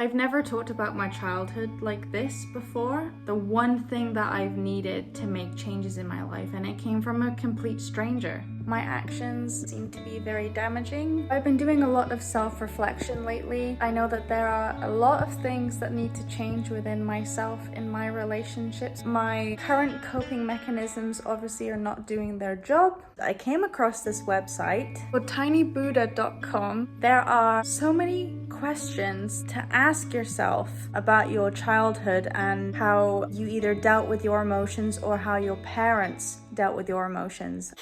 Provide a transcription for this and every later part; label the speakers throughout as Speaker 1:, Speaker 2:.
Speaker 1: I've never talked about my childhood like this before. The one thing that I've needed to make changes in my life, and it came from a complete stranger. My actions seem to be very damaging. I've been doing a lot of self-reflection lately. I know that there are a lot of things that need to change within myself in my relationships. My current coping mechanisms obviously are not doing their job. I came across this website called tinybuddha.com. There are so many questions to ask yourself about your childhood and how you either dealt with your emotions or how your parents dealt with your emotions.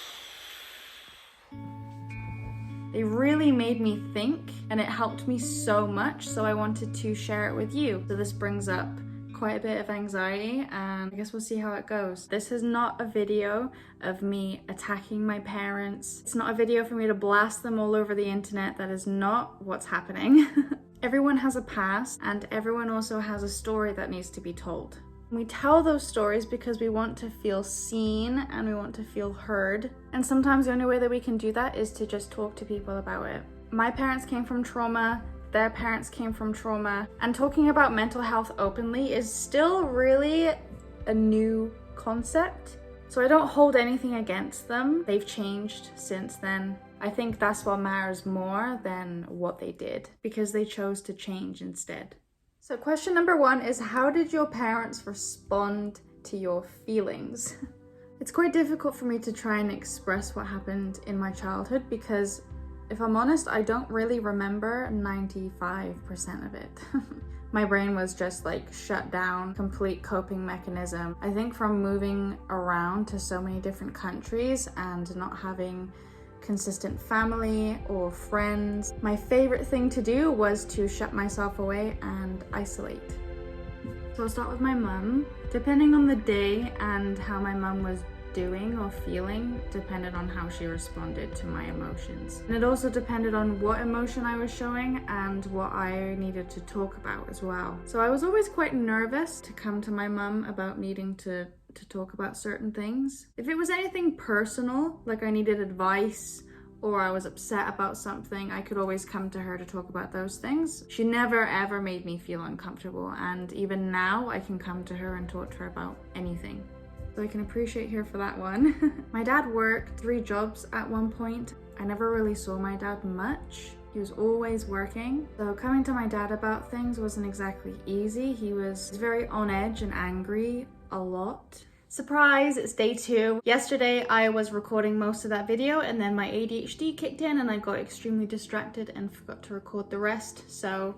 Speaker 1: They really made me think, and it helped me so much, so I wanted to share it with you. So this brings up quite a bit of anxiety, and I guess we'll see how it goes. This is not a video of me attacking my parents. It's not a video for me to blast them all over the internet. That is not what's happening. Everyone has a past, and everyone also has a story that needs to be told. We tell those stories because we want to feel seen and we want to feel heard. And sometimes the only way that we can do that is to just talk to people about it. My parents came from trauma, their parents came from trauma, and talking about mental health openly is still really a new concept. So I don't hold anything against them. They've changed since then. I think that's what matters more than what they did, because they chose to change instead. So question number 1 is, how did your parents respond to your feelings? It's quite difficult for me to try and express what happened in my childhood because, if I'm honest, I don't really remember 95% of it. My brain was just like shut down, complete coping mechanism. I think from moving around to so many different countries and not having consistent family or friends, my favorite thing to do was to shut myself away and isolate. So I'll start with my mum. Depending on the day and how my mum was doing or feeling depended on how she responded to my emotions. And it also depended on what emotion I was showing and what I needed to talk about as well. So I was always quite nervous to come to my mum about needing to talk about certain things. If it was anything personal, like I needed advice or I was upset about something, I could always come to her to talk about those things. She never ever made me feel uncomfortable, and even now I can come to her and talk to her about anything. So I can appreciate her for that one. My dad worked 3 jobs at one point. I never really saw my dad much. He was always working. So coming to my dad about things wasn't exactly easy. He was very on edge and angry a lot. Surprise, it's day 2. Yesterday I was recording most of that video and then my ADHD kicked in and I got extremely distracted and forgot to record the rest. So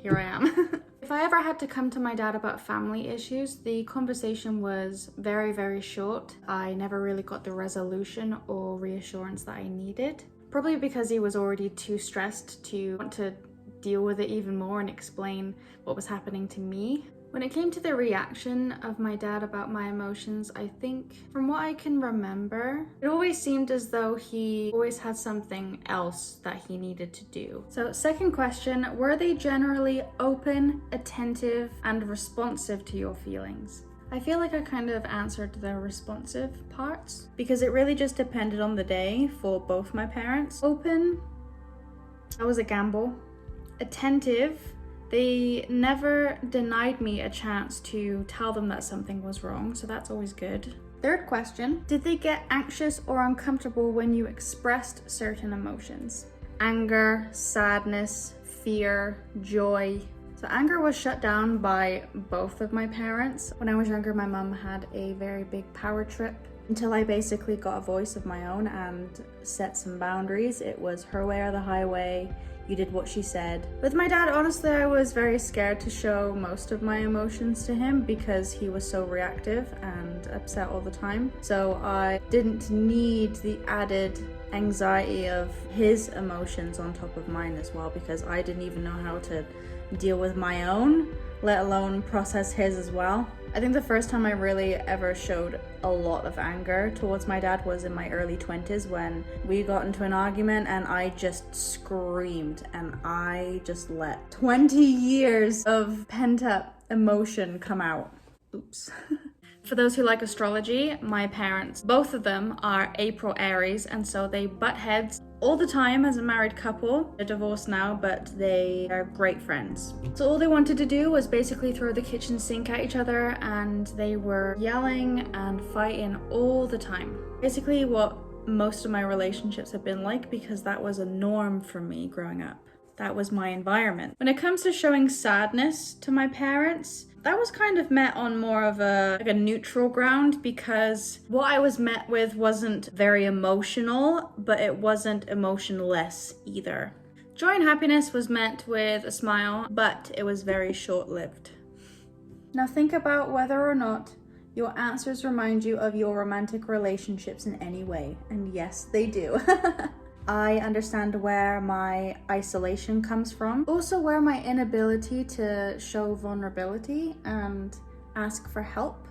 Speaker 1: here I am. If I ever had to come to my dad about family issues, the conversation was very, very short. I never really got the resolution or reassurance that I needed. Probably because he was already too stressed to want to deal with it even more and explain what was happening to me. When it came to the reaction of my dad about my emotions, I think from what I can remember, it always seemed as though he always had something else that he needed to do. So second question, were they generally open, attentive, and responsive to your feelings? I feel like I kind of answered the responsive parts because it really just depended on the day for both my parents. Open, that was a gamble. Attentive, they never denied me a chance to tell them that something was wrong, so that's always good. Third question, did they get anxious or uncomfortable when you expressed certain emotions? Anger, sadness, fear, joy. So anger was shut down by both of my parents. When I was younger, my mum had a very big power trip until I basically got a voice of my own and set some boundaries. It was her way or the highway. You did what she said. With my dad, honestly, I was very scared to show most of my emotions to him because he was so reactive and upset all the time. So I didn't need the added anxiety of his emotions on top of mine as well, because I didn't even know how to deal with my own, let alone process his as well. I think the first time I really ever showed a lot of anger towards my dad was in my early 20s when we got into an argument and I just screamed and I just let 20 years of pent-up emotion come out. Oops. For those who like astrology, my parents, both of them are April Aries, and so they butt heads all the time as a married couple. They're divorced now, but they are great friends. So all they wanted to do was basically throw the kitchen sink at each other, and they were yelling and fighting all the time. Basically what most of my relationships have been like, because that was a norm for me growing up. That was my environment. When it comes to showing sadness to my parents, that was kind of met on more of a neutral ground, because what I was met with wasn't very emotional, but it wasn't emotionless either. Joy and happiness was met with a smile, but it was very short-lived. Now think about whether or not your answers remind you of your romantic relationships in any way. And yes, they do. I understand where my isolation comes from. Also where my inability to show vulnerability and ask for help.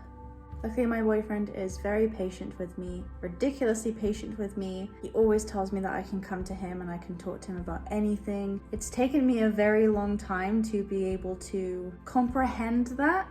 Speaker 1: Luckily, my boyfriend is very patient with me, ridiculously patient with me. He always tells me that I can come to him and I can talk to him about anything. It's taken me a very long time to be able to comprehend that.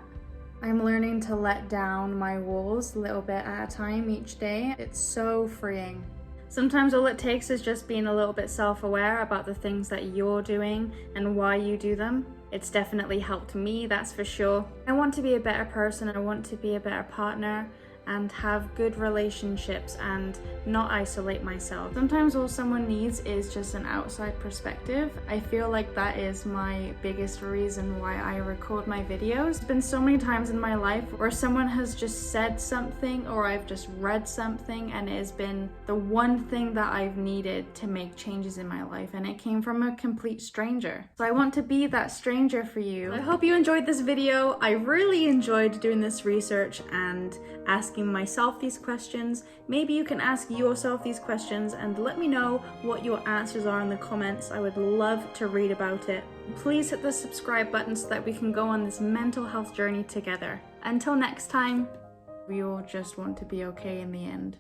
Speaker 1: I'm learning to let down my walls a little bit at a time each day. It's so freeing. Sometimes all it takes is just being a little bit self-aware about the things that you're doing and why you do them. It's definitely helped me, that's for sure. I want to be a better person, I want to be a better partner and have good relationships and not isolate myself. Sometimes all someone needs is just an outside perspective. I feel like that is my biggest reason why I record my videos. There's been so many times in my life where someone has just said something or I've just read something and it has been the one thing that I've needed to make changes in my life, and it came from a complete stranger. So I want to be that stranger for you. I hope you enjoyed this video. I really enjoyed doing this research and asking myself these questions. Maybe you can ask yourself these questions and let me know what your answers are in the comments. I would love to read about it. Please hit the subscribe button so that we can go on this mental health journey together. Until next time, we all just want to be okay in the end.